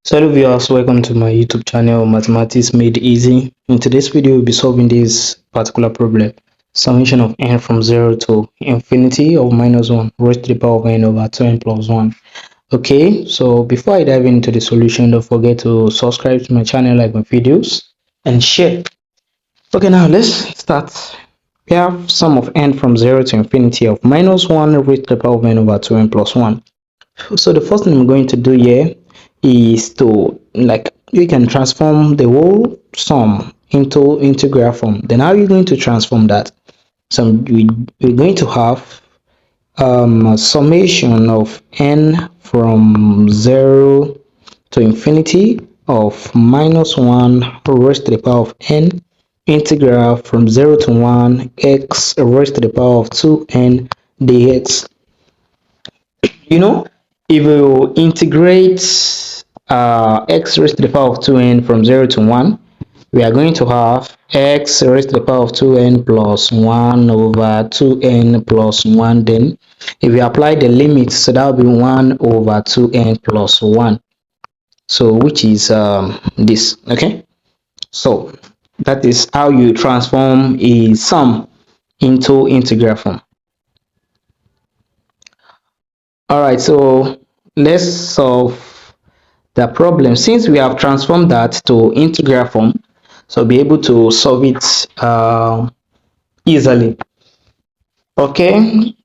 So hello viewers, welcome to my YouTube channel Mathematics Made Easy. In today's video, we'll be solving this particular problem. Summation of n from 0 to infinity of minus 1 raised to the power of n over 2n plus 1. Okay, so before I dive into the solution, don't forget to subscribe to my channel, like my videos, and share. Okay, now let's start. We have sum of n from 0 to infinity of minus 1 raised to the power of n over 2n plus 1. So the first thing I'm going to do here is to you can transform the whole sum into integral form. Then how are you going to transform that? So we're going to have a summation of n from 0 to infinity of minus 1 raised to the power of n integral from 0 to 1 x raised to the power of 2n dx. If you integrate x raised to the power of 2n from 0 to 1, we are going to have x raised to the power of 2n plus 1 over 2n plus 1. Then if you apply the limit, so that will be 1 over 2n plus 1, so which is this. Okay, so that is how you transform a sum into integral form. All right, so let's solve the problem. Since we have transformed that to integral form, so be able to solve it easily. Okay,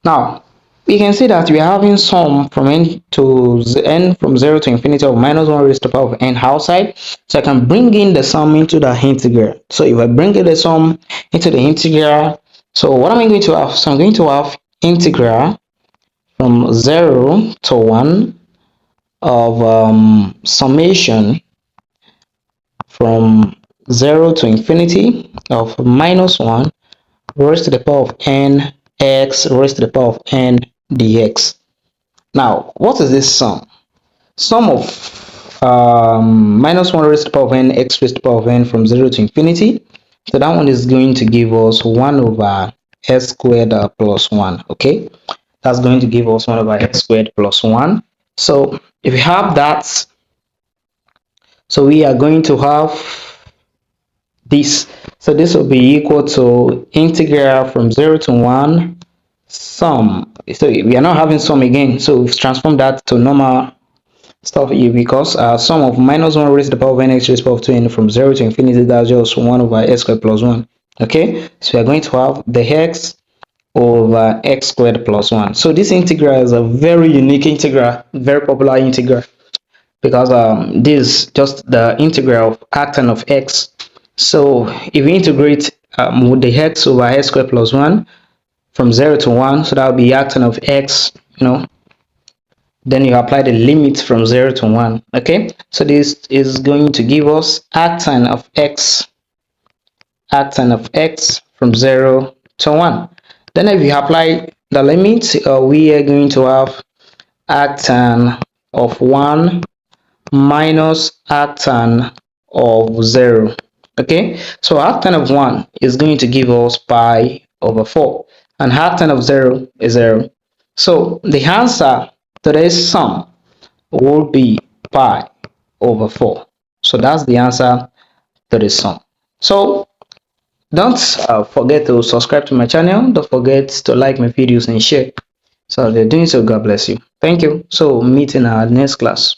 now we can see that we are having sum from n from 0 to infinity of minus 1 raised to the power of n outside, so I can bring in the sum into the integral. So if I bring in the sum into the integral, so what am I going to have? So I'm going to have integral from 0 to 1 of summation from 0 to infinity of minus 1 raised to the power of n x raised to the power of n dx. Now, what is this sum? Sum of minus 1 raised to the power of n x raised to the power of n from 0 to infinity. So that one is going to give us 1 over s squared plus 1. Okay, that's going to give us 1 over s squared plus 1. So if we have that, so we are going to have this. So this will be equal to integral from 0 to 1 sum. So we are not having sum again, so we've transformed that to normal stuff here, because sum of minus 1 raised to the power of n x raised to the power of 2n from 0 to infinity, that's just 1 over s squared plus 1. Okay, so we are going to have the x over x squared plus 1. So this integral is a very unique integral, very popular integral, because this is just the integral of arctan of x. So if we integrate with the x over x squared plus 1 from 0 to 1, so that will be arctan of x, then you apply the limit from 0 to 1. Okay, so this is going to give us arctan of x from 0 to 1. Then if you apply the limit, we are going to have arctan of 1 minus arctan of 0. Okay, so arctan of 1 is going to give us pi over 4, and arctan of 0 is 0. So the answer to this sum will be pi over 4. So that's the answer to this sum. So don't forget to subscribe to my channel. Don't forget to like my videos and share. So they're doing so. God bless you. Thank you. So meet in our next class.